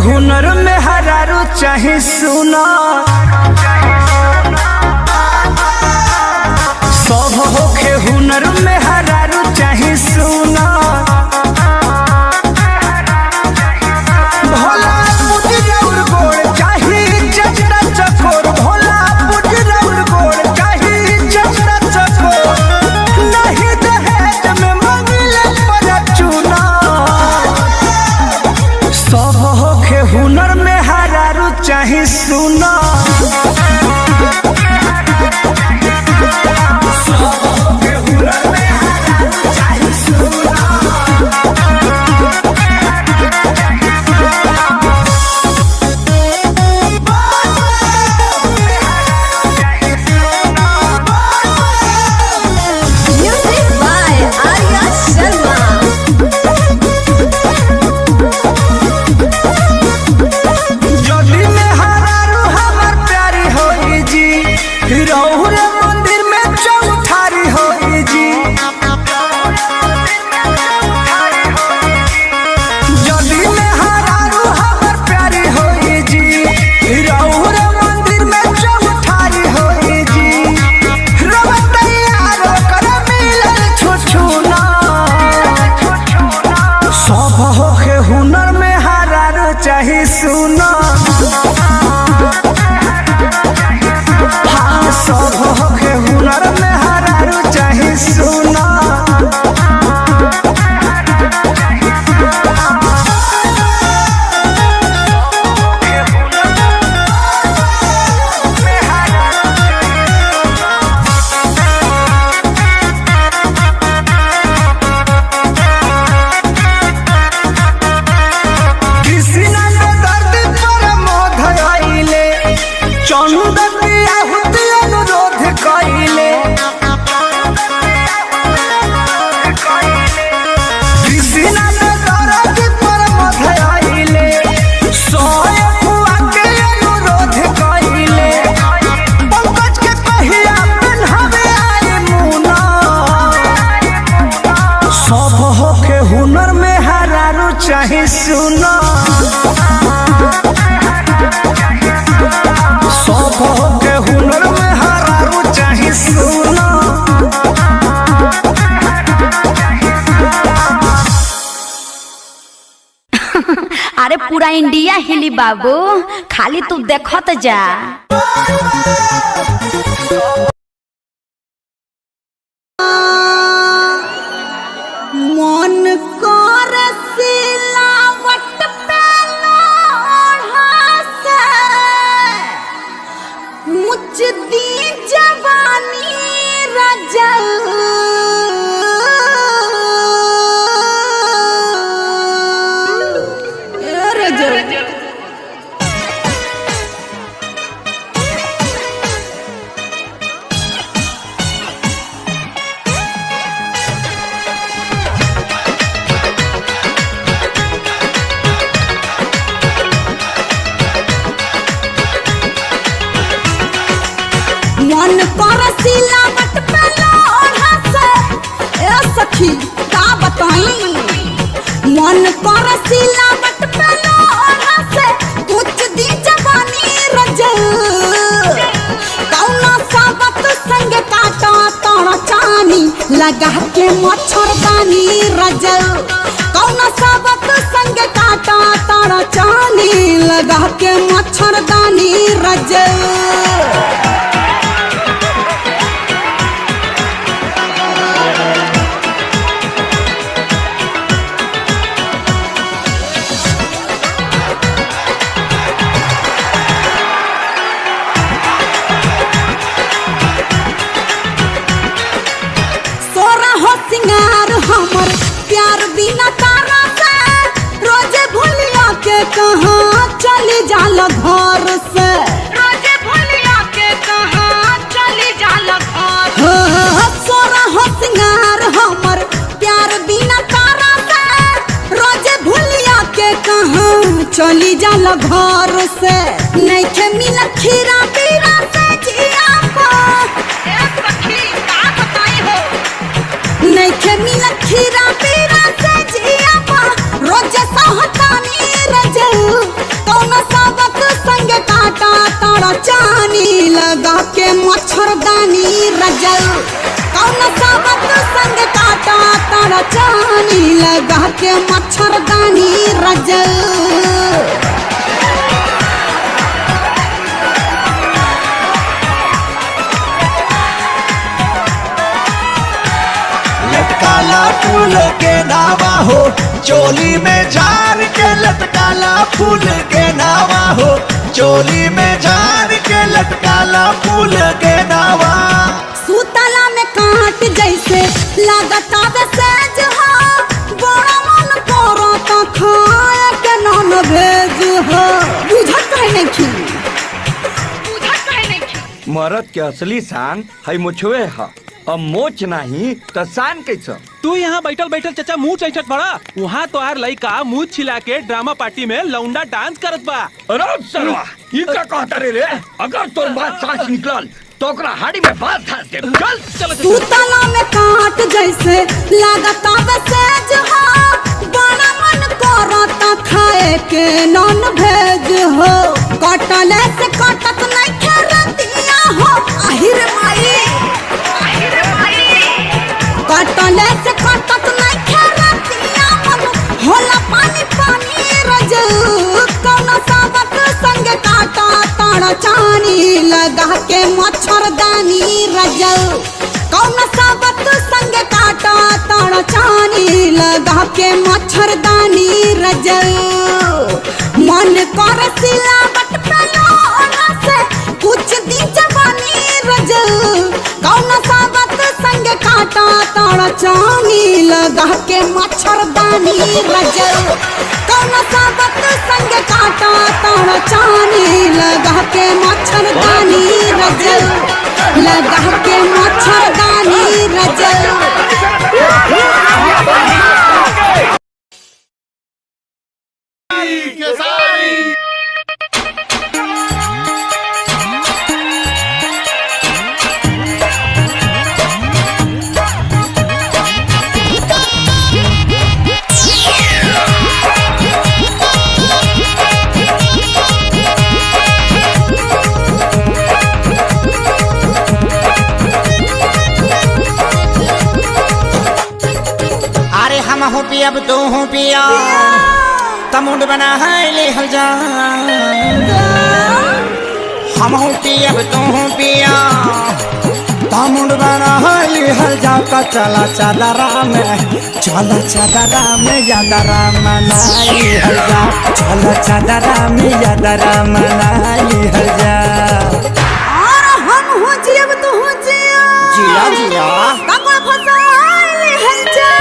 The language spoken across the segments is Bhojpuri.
हुनर में हरारू चाहे सुना, सब होखे हुनर में हरारू चाहे सुना। भोला पुजरौर गोड़ चाहे जटा चकोर, भोला पुजरौर गोड़ चाहे जटा चकोर। नहीं दहेज में मंगले पर चुना, सब होखे हुनर में हरारू चाहे सुना। हुनर में हरारू चाहे सुना, हाँ सब होखे हुनर में हरारू चाहे सुना। हुनर में हरारू चाहे सुना, सब होके हुनर में हरारू चाहे सुना। अरे पूरा इंडिया हिली बाबू, खाली तू देखत जा। मन कर सिलावट पे लोढ़ा से मुझ दी जवानी रजल। मन कर सिलावट पे लोढ़ा से, ए सखी का बताई। मन कर सिलावट पे लोढ़ा से कुछ दी जवानी रजल। कौना साबत संग काटा तोड़ा चानी लगा के मच्छरदानी रजल। कौना साबत संग काटा तोड़ा चानी लगा के मच्छरदानी रजल। हमर प्यार बिना तारा से रोजे भूलिया के कहाँ चली जाला घर से। रोजे भूलिया के कहाँ चली चली जाला घर से नहीं खे मिला खीरा पीरा से जिया नहीं खे मिला खीरा पीरा से जिया रोज सहतानी रजऊ कौन सबक संग काटा तारा चानी लगा के मच्छरदानी रजऊ कौन सबक संग काटा तारा चानी लगा के मच्छरदानी रजऊ लटकाला फूल के नावा हो चोली में झार के लटकाला फूल के नावा हो चोली में झार के लटकाला फूल के नावा सूतला में काट जैसे लागता सेज हो बड़ा मन करता खाए के नॉन भेज हो बुझत है नहीं मरद के असली शान है मुछवे है अब मोच नहीं तो शान कैसा तू यहाँ बैठल बैठल चाचा मुँह चैचत पड़ा वहाँ तो यार लड़का मुँह छिला के ड्रामा पार्टी में लौंडा डांस करत बा। अरे सरवा ये क्या कहता रे अगर तोर बात सांस निकलल तो ओकरा हाड़ी में बात धास दे चल चल सूतला में काट जैसे लागता सेज हो बड़ा मन करता खाए के नॉन भेज हो कटले से कटत नहीं खरतिया हो आहिर माई कटले से कटत नहीं खरतिया मन होला पानी पानी रजऊ कौन सबक संग काटा तारा चानी लगा के मच्छरदानी रजऊ कौन सबक संग काटा तारा चानी लगा के मच्छरदानी रजऊ मन कर सिलावट पेलोना से कुछ दी जवानी रजऊ कौन सबक संग काटा तारा चानी लगा के मच्छरदानी रजऊ कौन सबक संग काटा तारा चानी लगा के मच्छरदानी रजऊ लगा के मच्छरदानी रजऊ हो पिया अब तो हो पिया तमुंड बना है ले हल जा हम हो पिया अब तो हो पिया तमुंड बना है ले हल जा का चला चादरा में यादरा मनाई हल जा चला चादरा में यादरा मनाई हल जा और हम हो जियब तो हो जिया जिया जिया कमर फसाई हल जा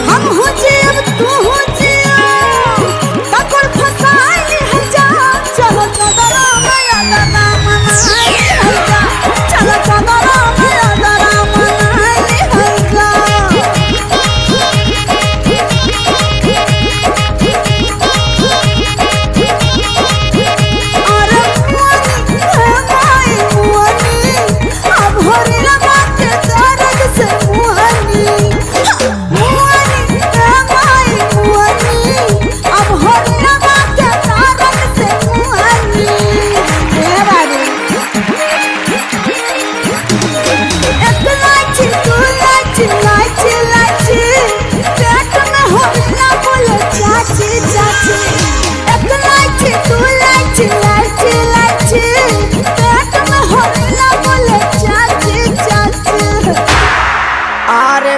हम हो जियब तू हो जिया कमर फसाई हल जा चलो चादरा में यादरा मनाई हल जा चलो चादरा में यादरा मनाई हल जा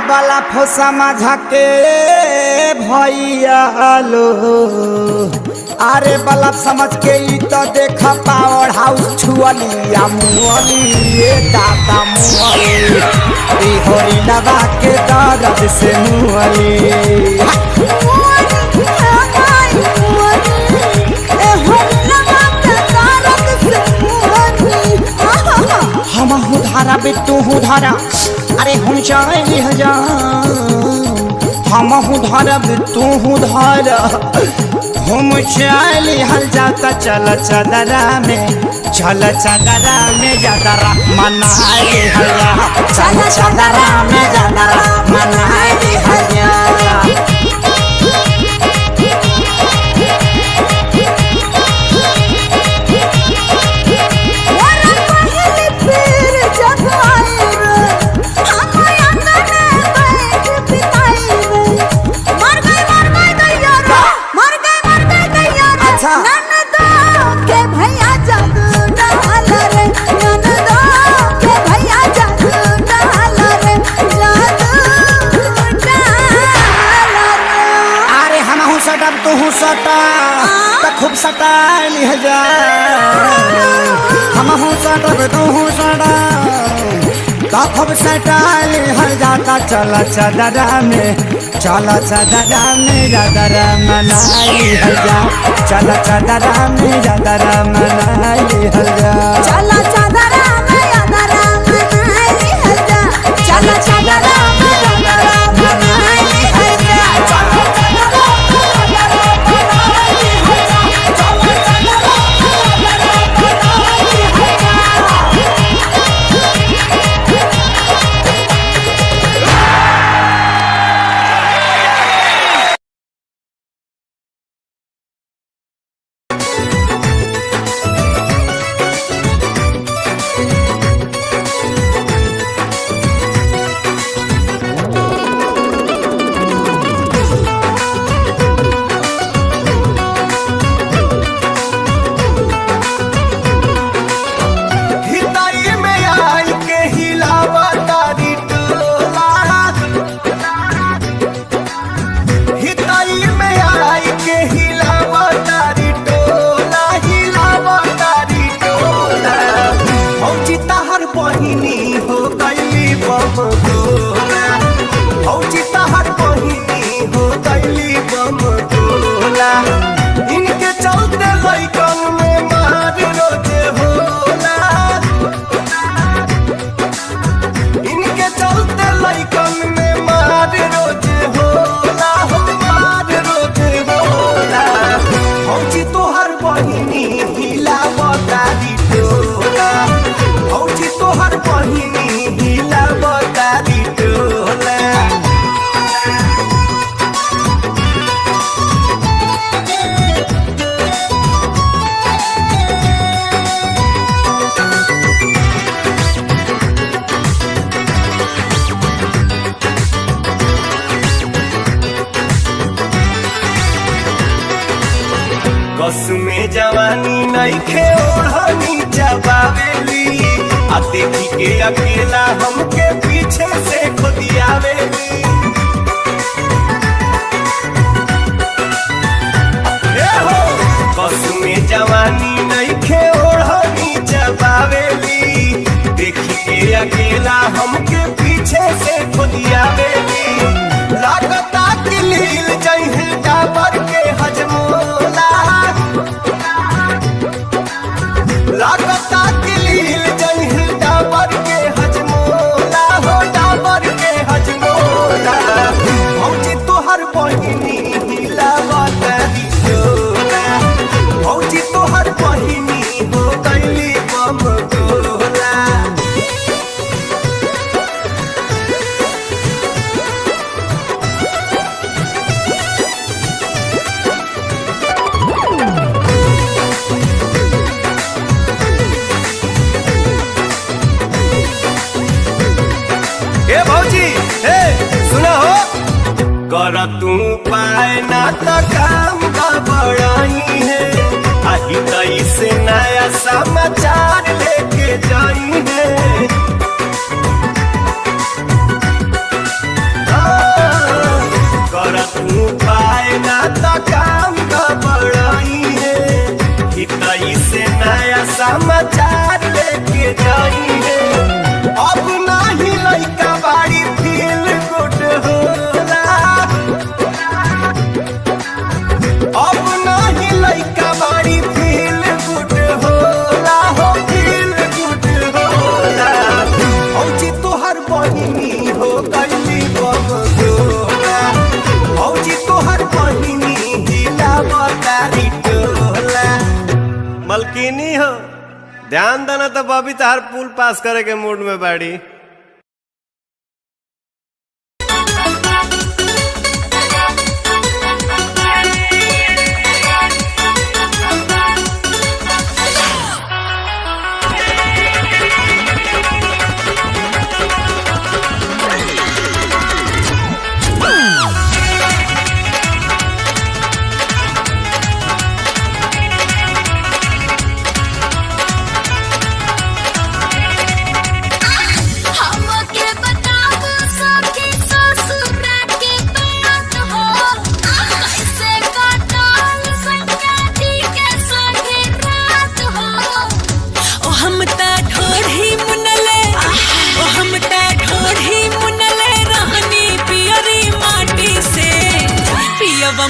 वाला समझ के भैया लो अरे बल्ब समझ के ई तो देख पावर हाउस छुअली मुअली ये दादा मुअली ई होरी लगा के दर्द से मुअली हम हूँ धारा बिट्टू हूँ धारा अरे हम चाहे हजार हम हूँ धारा बिट्टू हूँ धारा घूम चली हल जाता चल चदरा में यादरा मनाई हया चल चदरा में यादरा मनाई हया तू सटा तो खूब सटा लिह जा हम हूँ सटब तू सटा तो खूब सटा लिह जाता चला चदरा में यादरा मनाई हजा चला चदरा में यादरा मनाई हजा चला चदरा में यादरा मनाई हजा चला चदरा में यादरा मनाई हजा में जवानी नइखे ओढ़नी जबावेली आ देखी के अकेला हमके पीछे से खुदियावेली बस में जवानी नइखे ओढ़नी जबावेली देखी के अकेला हमके पीछे से खुदियावेली लागता कि लील जइहे डाबर के हजमोला लागता कि लील जइहे डाबर के हजमोला हो डाबर के हजमोला भौजी तोहर बहिनी हिलावता दियोला भौजी तोहर बहिनी हो गइली बम गोला कर तू पाए ना तो काम गड़बड़ाई है आही तई से नया समाचार लेके जाई है कर तू पाए ना तो काम गड़बड़ाई है तई से नया समाचार लेके जाई है अब नाही लइका बाड़ी फील गुड हो अब नाही लइका बाड़ी फील गुड होला हो फील ध्यान देना तो बबी तार पुल पास करे के मूड में बाड़ी।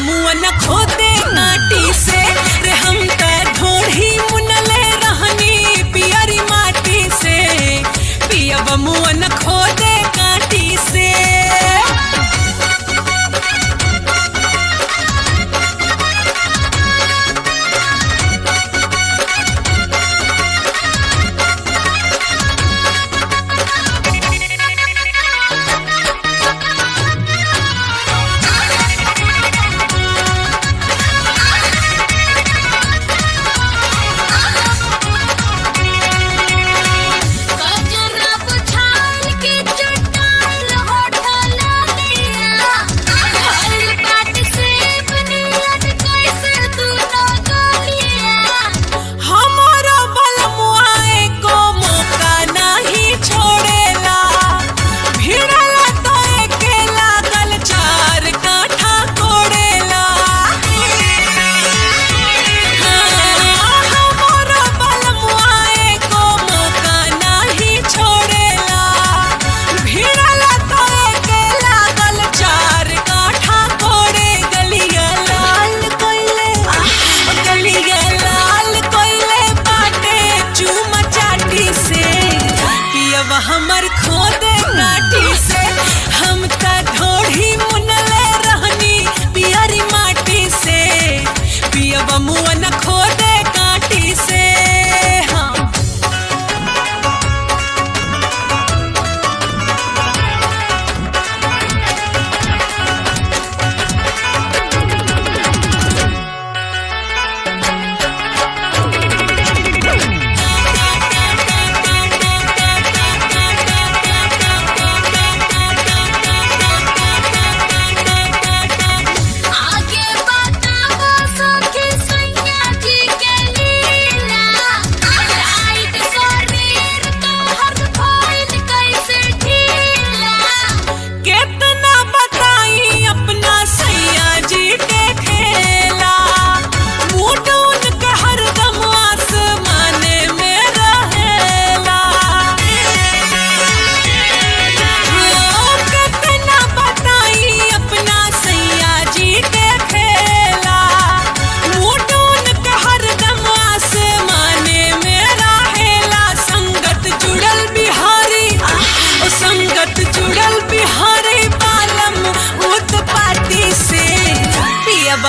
मुअन खोदे काटी से रे हम त ढोढ़ी मुनले रहनी पियरी माटी से पियब मुअन खोदे काटी से। हमर खोदे काटी से हम त ढोढ़ी मुनले रहनी पियरी माटी से पियब मुअन खोदे काटी से।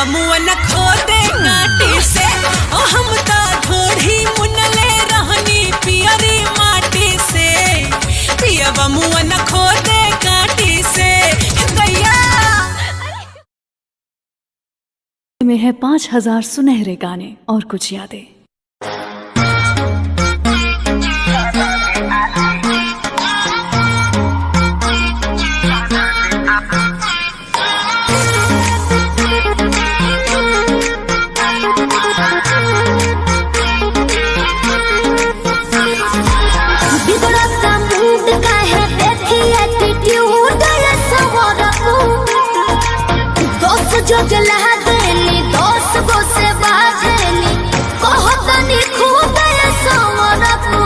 मुअन खोदे काटी से ओ हम त ढोढ़ी मुनले रहनी पियरी माटी से पियब मुअन खोदे काटी से। गैया में है 5000 सुनहरे गाने और कुछ यादें। जो जला देनी दोस्त को से बाधनी कहो तनी खूब सवरपू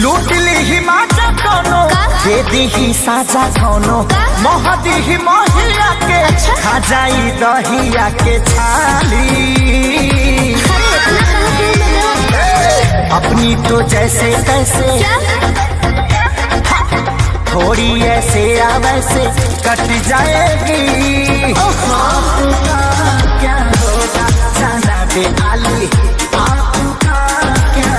लूट ली ही माचा कोनो दे दी ही साजा कोनो मोह दी ही मोहिया के खा जाई दहिया के छाली अपनी तो जैसे तैसे थोड़ी ऐसे या वैसे कट जाएगी। आपका क्या होगा जाना दे आली, आपका क्या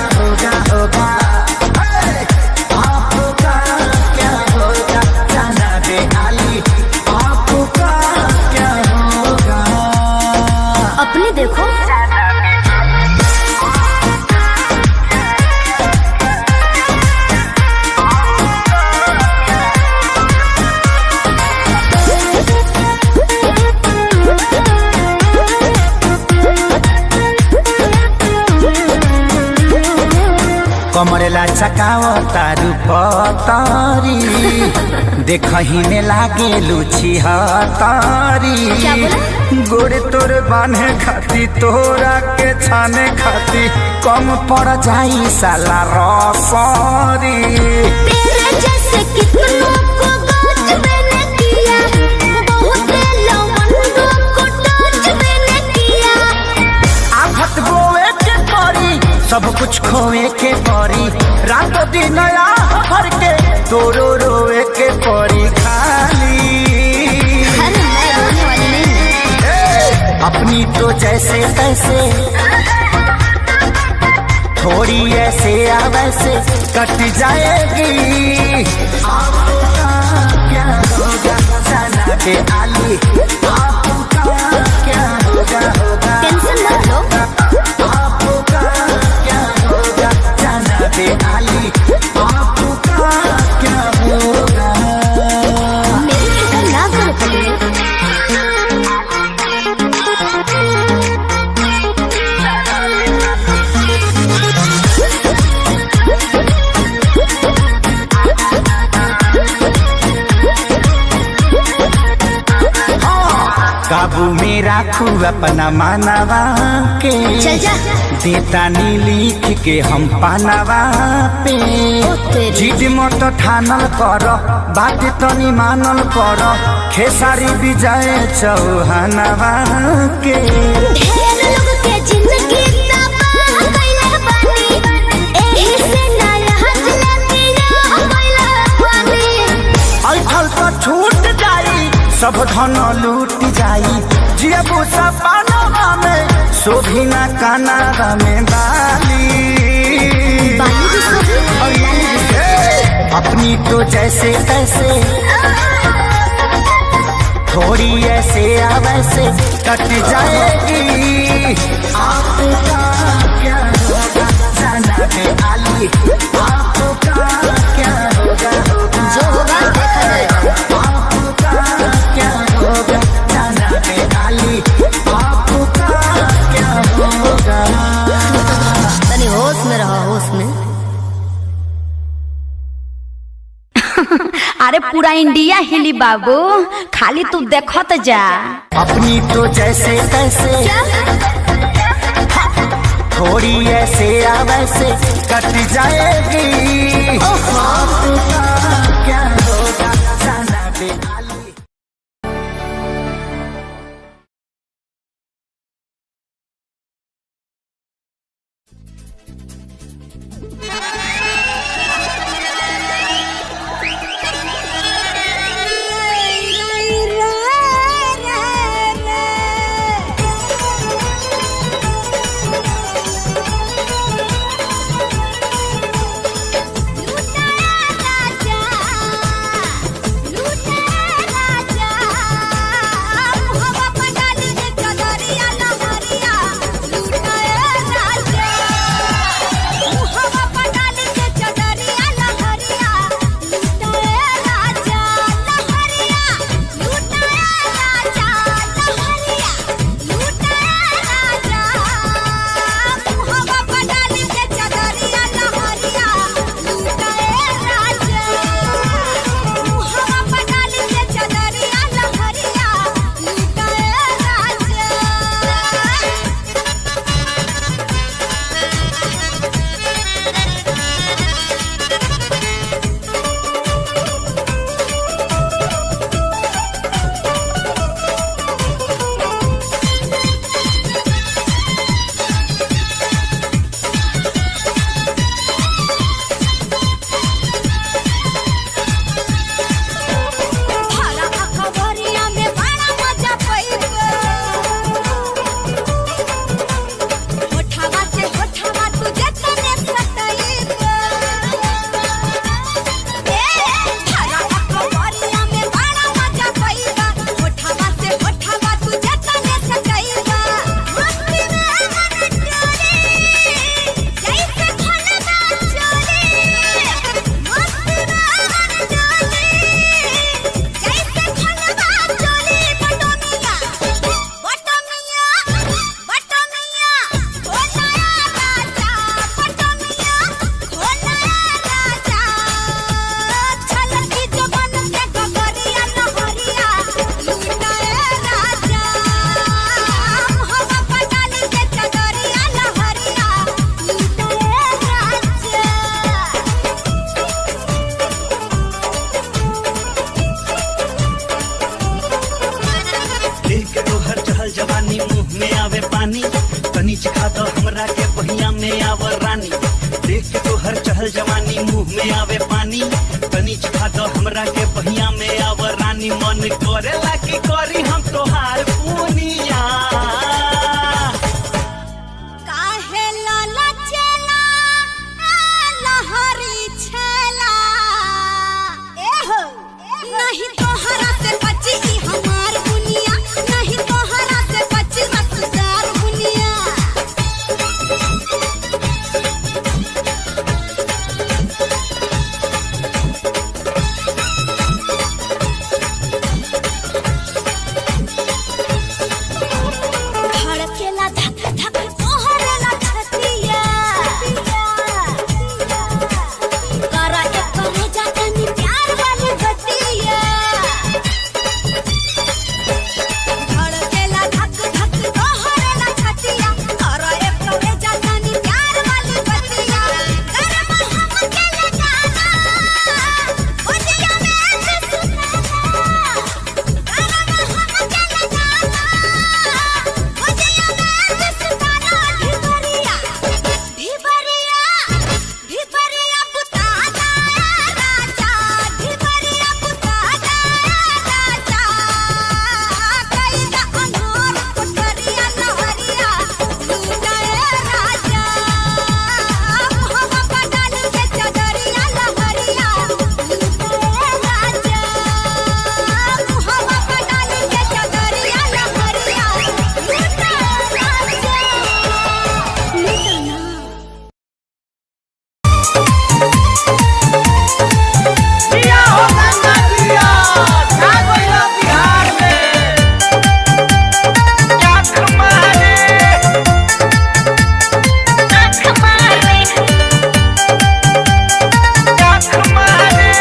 बोला चकाओ तारू पतारी देखही में लागे लुची हतारी क्या बोला? गोड़े तोर बांधे खाती तोरा के छाने खाती कम पड़ जाई साला रसरी तेरे जैसे कितनों को गाज मैंने किया, बहुत लवंडों को टच मैंने किया। आफत बोए के परी सब कुछ खोए के परी रातों दिन हर के तोरो रोए के परी खाली अरे मैं रोने वाली नहीं हूँ। अपनी तो जैसे तैसे थोड़ी ऐसे या वैसे कट जाएगी आपका क्या होगा सना के आली आपका क्या होगा टेंशन मत लो, आपका क्या होगा सना के आली आपका क्या होगा मेरी फिक्र ना करो पगले। काबू में राखू अपना मानवा के चल जा। देता नी लिख के हम पानवा पे जिद मत ठानल कर बात तनी मानल कर खेसारी विजय चौहानवा के ढेर लोग के जिंदगी तबाह कइले बानी, एही से ना यहाँ जिलेबिया कइले बानी। ऐठल तो छूट जाई सब धन लूट जाई जियबू सपनवा में शोभिना कानावा में बाली बाली भी सोभी और लाली भी सोभी। अपनी तो जैसे तैसे थोड़ी ऐसे या वैसे कट जाएगी आपका क्या होगा सना के आली आपका क्या होगा जो होगा देखा जाएगा। आपका क्या होगा सना के आली आपका क्या होगा तनी होश में रहो, होश में। अरे पूरा इंडिया हिली बाबू, खाली तू देखत जा। अपनी तो जैसे तैसे थोड़ी ऐसे या वैसे कट जाएगी आपका क्या होगा सना के आली जवानी मुंह में आवे पानी तनी चखा दो हमरा के बहिया में आव रानी मन करेला की करी हम तोहार पुनिया काहे लाला चला लहरी छला एहो नहीं तोहरा से बची ई हमार दुनिया नहीं तोहरा से बची मसदार दुनिया धड़केला धक धक तोहरेला छतिया करा एक करे जातनी प्यार वाली बतिया धड़केला धक धक तोहरेला छतिया करा एक करे जातनी प्यार वाली बतिया गरम हम के लगाना उजिया में से सुनाना गरम हम के लगाना उजिया में से सुनाना ढिबरिया ढिबरिया ढिबरिया बुता दाया राजा ढिबरिया बुता दाया राजा कैदा अनोर कोठरिया लहरिया लूटाए राजा हवा पटाली के चदरिया लहरिया लूटाए राजा हवा पटाली के चदरिया लहरिया लूटाए राजा लूटाना दिया हो गंगा दिया छा गइल बिहार में आँख मारे आँख मारे आँख मारे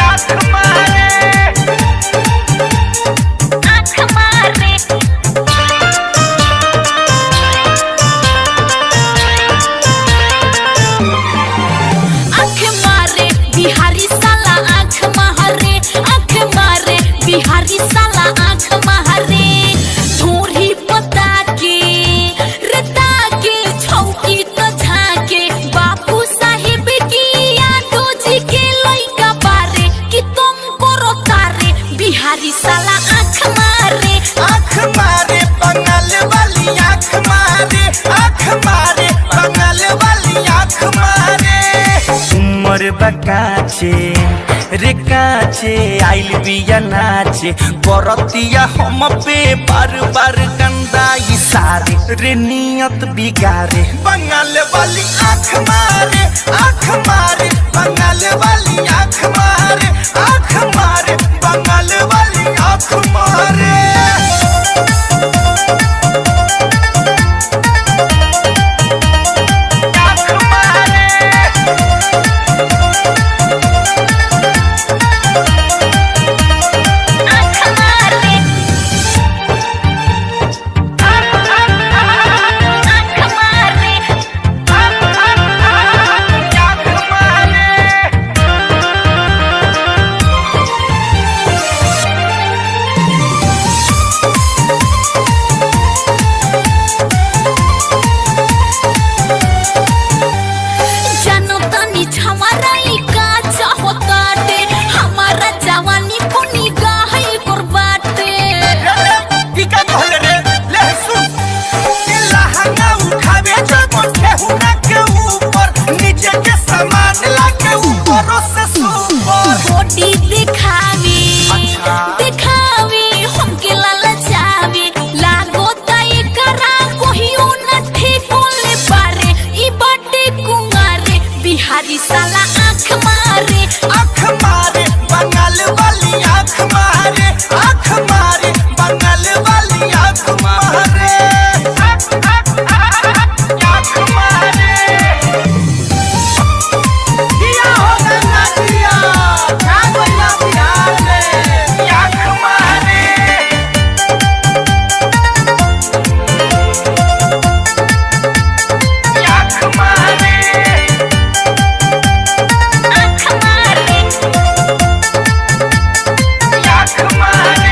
आँख मारे आँख मारे आँख मारे बिहारी साला आँख मारे आँख मारे बिहारी साला आँख मारे धोरी पता के रता के छौकी तो झाके बापू साहिब की यादो जी के लइका बारे कि तुम करो तारे बिहारी साला आँख मारे बंगाल वाली आँख मारे बंगाल वाली आँख मारे उमर बकाचे रे काचे आइल बिया नाचे बरतिया हम पे बार बार गंदा इशारे रे नियत बिगारे बंगाल वाली आँख मारे बंगाल वाली आँख मारे बंगाल वाली आँख मारे जानो तनी छमारा ई का चाहताटे हमारा जवानी पुनी गाहे करबाटे टीका कहले रे ले सुन के लहंगा उठावे जब ठेहुना के ऊपर नीचे के सामान लाके ऊपर से सुपर बॉडी दिखावी दिखावी हमके लालचावी लागो ताई करा कोहियो न ठेकोले पारे ई बाटे कुंगारे बिहारी साला आँख मारे बंगाल वाली आँख मारे बंगाल वाली आँख मारे आँख मारे दिया हो गंगा दिया छा गइल बिहार में आँख मारे आँख मारे आँख मारे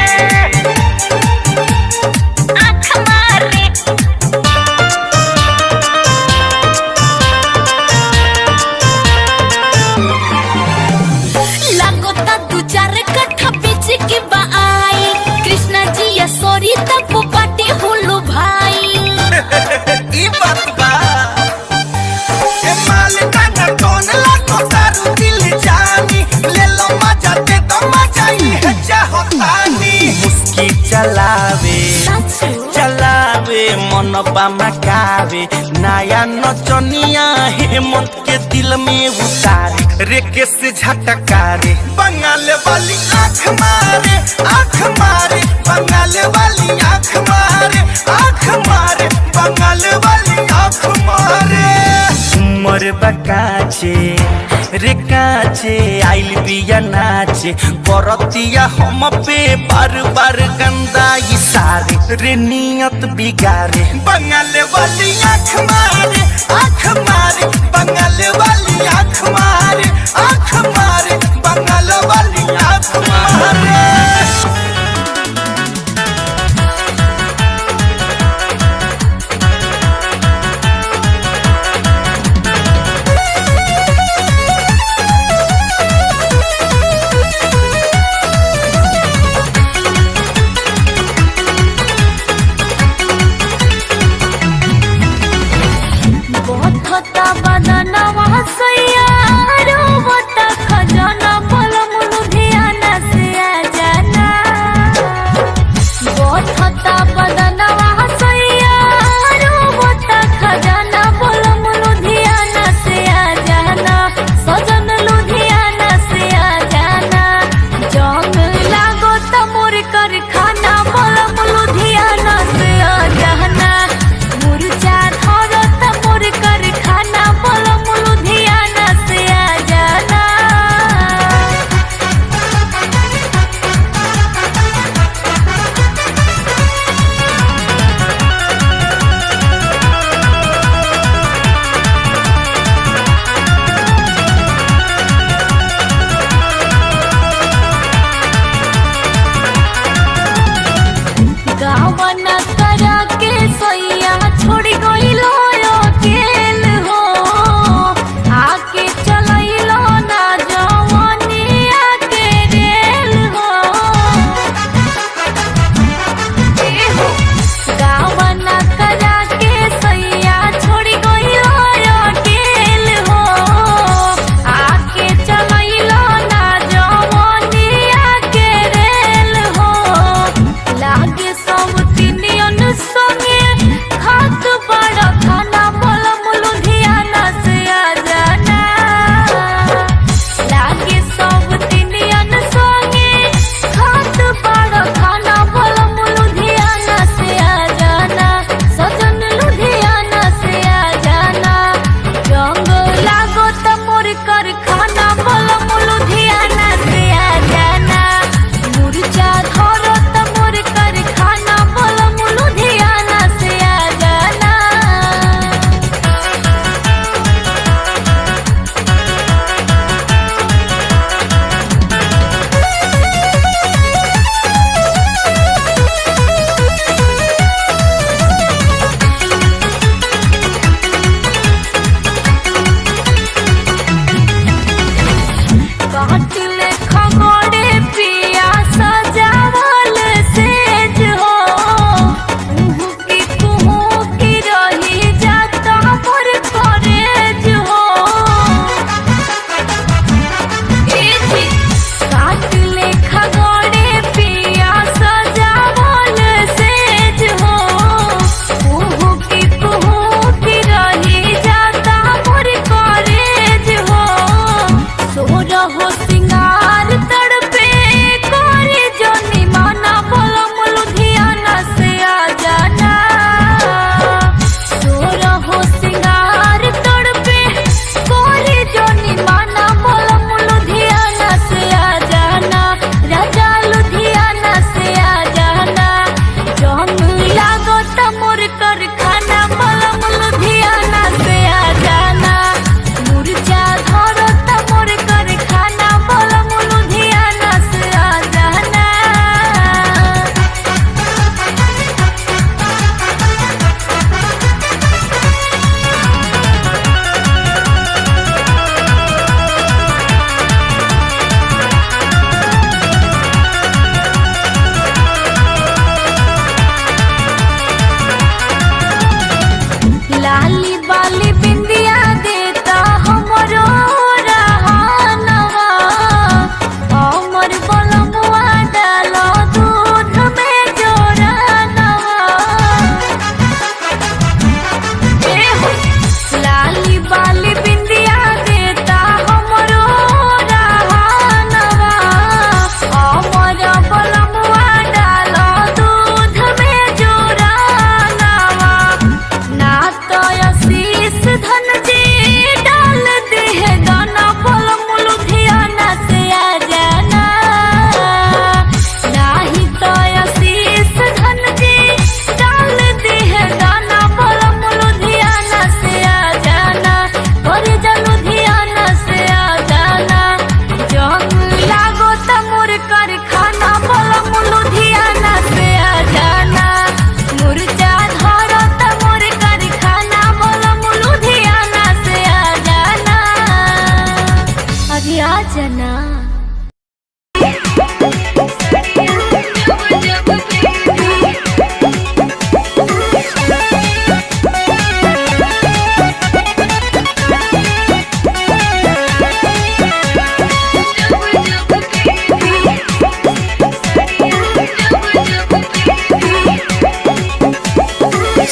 चलावे चलावे मन मकावे नया नचनिया हेमंत के दिल में उतारे रेके से झटका रे बंगाल वाली आँख मारे बंगाल वाली आँख मारे बंगाल वाली आँख मारे उमर बकाचे रे काचे आइल बिया नाचे बरतिया हम पे बार बार गंदा इशारे रे नियत बिगारे बंगाल वाली आँख मारे बंगाल वाली आँख मारे बंगाल वाली आँख मारे मुरझा धरत मोर कारखाना बोलम लुधियाना से जना।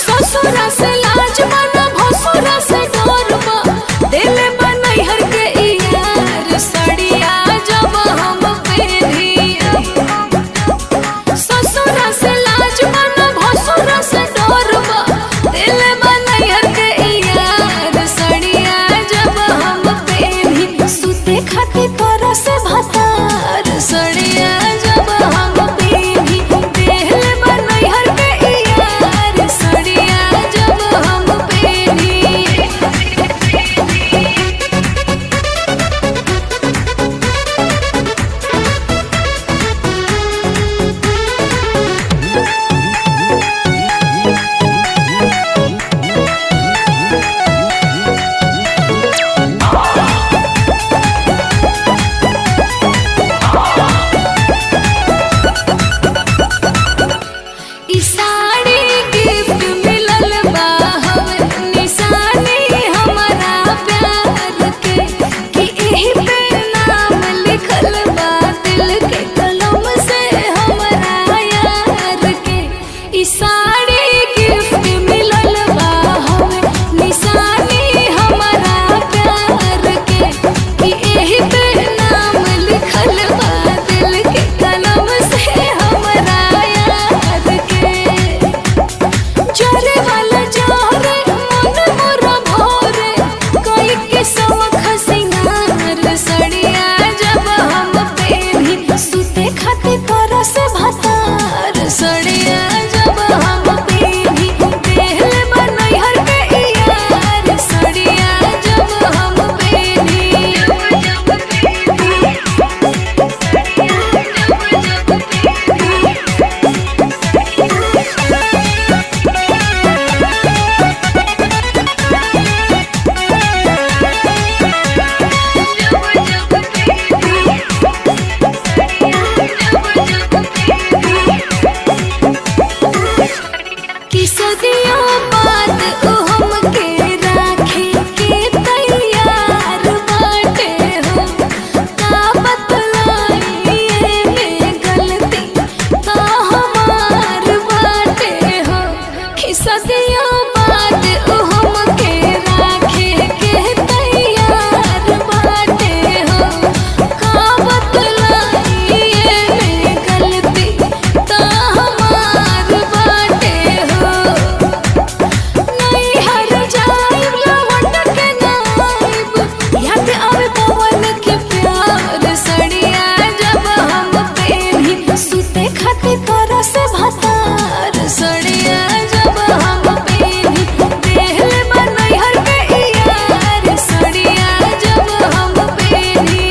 ससुरा से लाज बना भसुरा से डरबा दिल बनई हर के यार सड़िया जब हम पेरी। ससुरा से लाज बना भसुरा से डरबा दिल बनई हर के यार सड़िया जब हम पेरी। सुते खातिर तोरा से भतार सड़िया जब हम पेरी दिल बनई हर के यार सड़िया जब हम पेरी। ई साड़ी गिफ्ट मिलल बा हमें निशानी हमारा प्यार के कि एही पे नाम लिखल बा दिल के कलम से हमारा यार के। ई साड़ी गिफ्ट मिलल बा हमें निशानी हमारा प्यार के कि एही पे नाम लिखल बा दिल के कलम से हमारा यार के। चोरे वाला जोरे मन मोरा भोरे कोई के सवख सिंगार सड़िया जब हम पेरी। सुते खातिर तोरा से भतार सड़िया जब हम पेरी दिल बनई हर के यार सड़िया जब हम पेरी। कि सदियों बाद उ हमके राखे के तैयार बाटे हो। का बतलाई में गलती का हमार बाटे हो। कि सदियों बाद उ हमके राखे के तैयार बाटे हो। का बतलाई में गलती का हमार बाटे हो। नहीं हर जाइब लवट के नाइब याद आवे पवन के प्यार सड़िया जब हम पेरी। सुते खातिर तोरा से भतार सड़िया जब हम पेरी दिल बनई हर के यार सड़िया जब हम पेरी।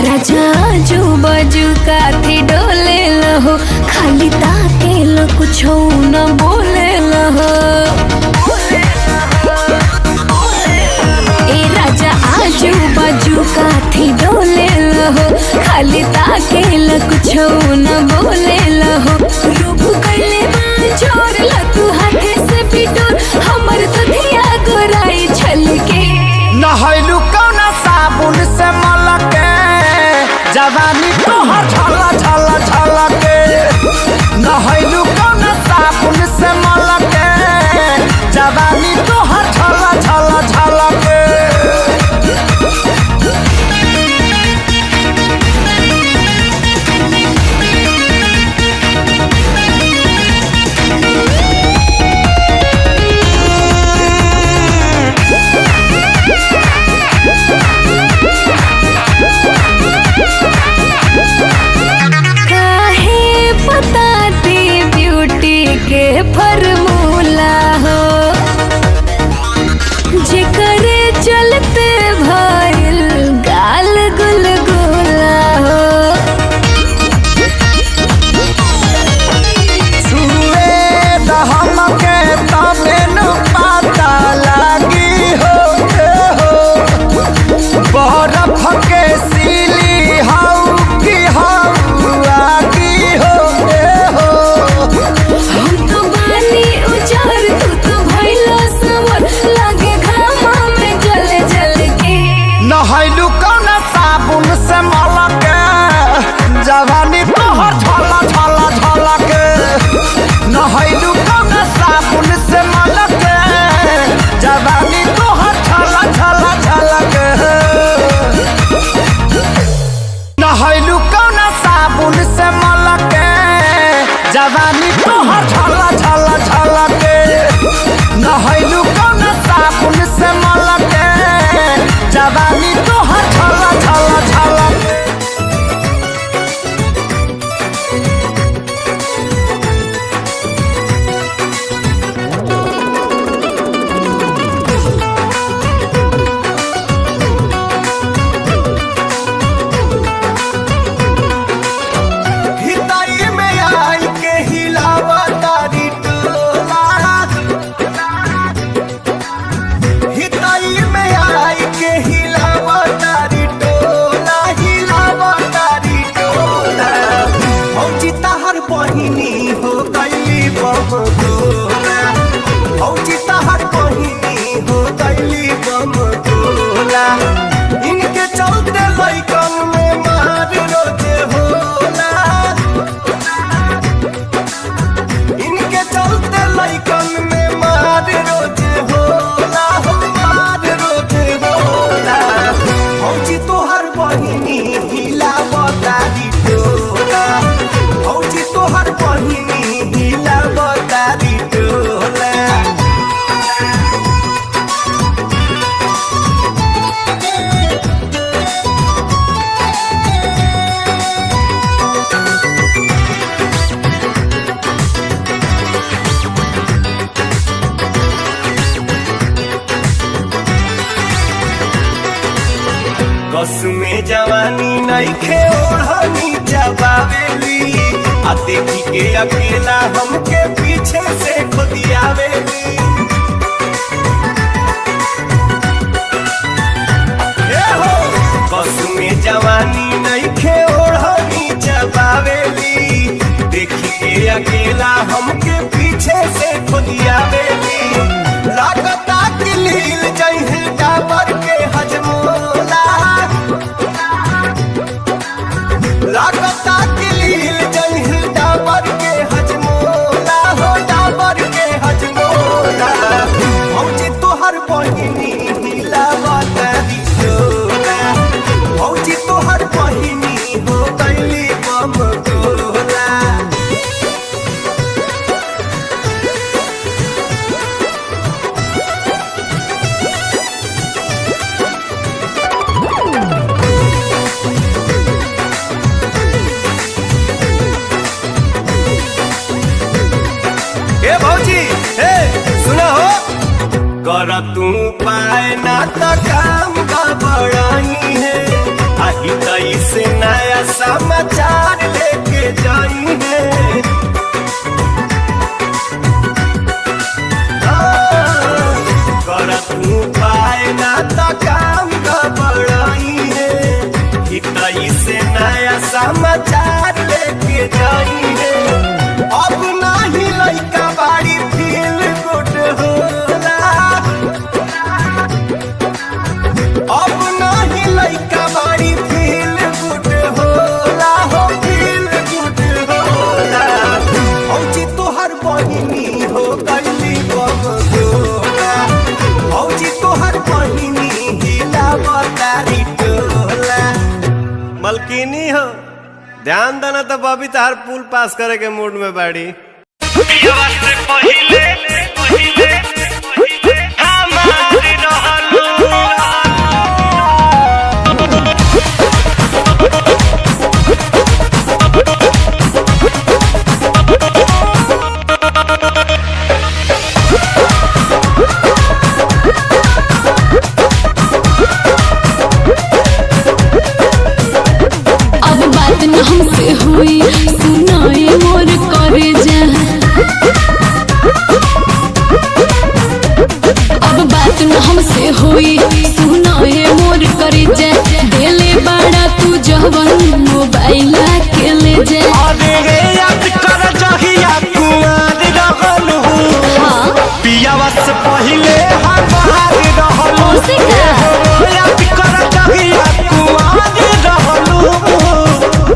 राजा जो बाजू काथी डोले लहो खाली ताके ल कुछो न बोले लहो। ए राजा आजू बाजू काथी डोले लहो खाली ताके ल कुछो न बोले लहो। रूप कैले जोर ल तू हाथे से बिटोर हमर दुधिया गोराई छलके। नहैलू कौना साबुन से मलके जवानी तोहर झला झला झलके। नहैलू कौना साबुन से मलके जवानी तोहर झला झला झलके। इनके चलते लइकन में मार रोजे होला। इनके चलते लइकन में मार रोजे होला, हो मार रोजे होला। फौजी तोहर बहिनी हिला बतारी टोला, फौजी तोहर बहिनी हिला बतारी टोला। कसमे जवानी नइखे ओढ़नी जबावेली, आ देखी के अकेला हमके पीछे से खुदियावेली। ए हो कसमे जवानी नइखे ओढ़नी जबावेली, देखी के अकेला हमके पीछे से खुदियावेली। लागता कि लील जइहे डाबर के हजमोला, लागता कि लील जइहे डाबर के हजमोला, हो डाबर के हजमोला। फौजी तोहर बहिनी हिला बतारी टोला, फौजी तोहर बहिनी हो गइली बम गोला। ए भौजी हे सुना हो, कर तू पाए ना तो काम गड़बड़ाई है, आही तई से नया समाचार लेके जाई है। कर तू पाए ना तो काम गड़बड़ाई है, तई से नया समाचार लेके जाई है। अब नाही लइका बाड़ी फील गुड होला, अब नाही लइका बाड़ी फील गुड होला, हो फील गुड होला। फौजी तोहर बहिनी हो गइली बम गोला, फौजी तोहर बहिनी हिला बतारी टोला। मलकिनी हो ध्यान देना तो बबी तार पुल पास करे के मूड में बाड़ी। अब बात न हमसे हुई, सुनाए मोर करे जा। अब बात न हमसे हुई, सुनाए मोर करे जा। देले बाड़ा तू जवन मोबाइल के ले जा। अरे याद कर जहिया कुमार रहलू, पियावा से पहिले हमार रहलू। याद कर जहिया कुमार रहलू,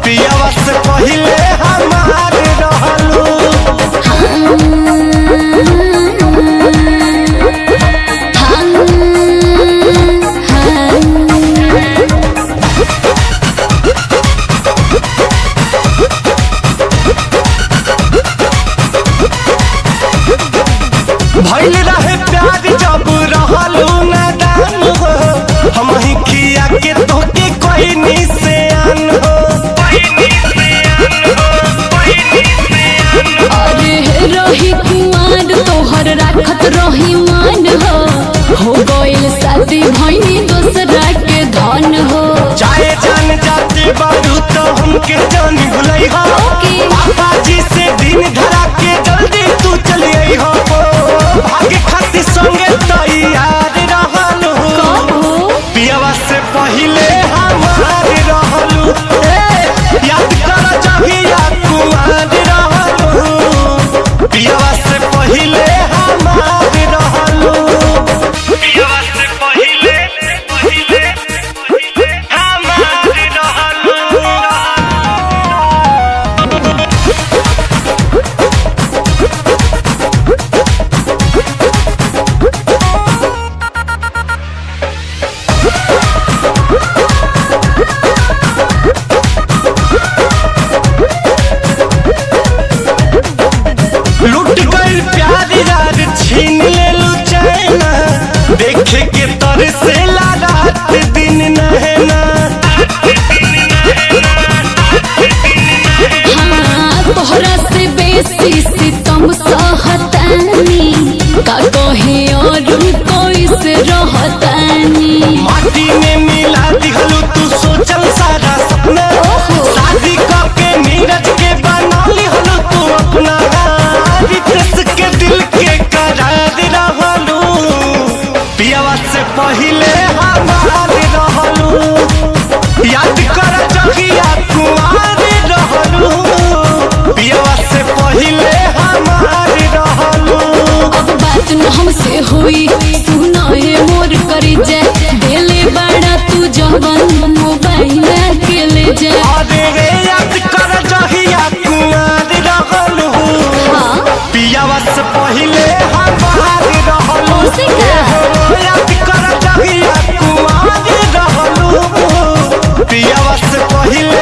पियावा से पहिले हमार रहलू। भइल रहे प्यार जब रहलू नादान हो, हम ही खिया के तोके कोई निशान हो। अरे रही कुमार तोहर राखत रही मान हो गइल शादी भइनी दोसरा के धन हो। चाहे जान जाते बारू तो हमके जानी भुलई हो, पापा जी से दिन धरा के जल्दी तू चली आई हो। भागे खातिर संगे तैयार रहलू, पियावा से पहिले हमार रहलू। याद कर जहिया कुमार रहलू, पियावा से पहिले हमार रहलू। पियावा से पहिले से रहतानी। माटी में मिला दिहलू तू सोचल सारा सपना, शादी करके नीरज के बना लिहलू तू अपना, रितेश के दिल के करार रहलू, पियावा से पहिले हमार रहलू, याद कर जहिया कुआर रहलू, पियावा से पहिले हमार रहलू। अब बात न हमसे हुई सुना है मोर करी जा, देले बड़ा तू जवन मोबाइल के ले जा। अरे रे याद कर जहिया कुआर रहलू, पियावा से पहिले हमार रहलू, याद कर जहिया कुआर रहलू, पियावा से पहिले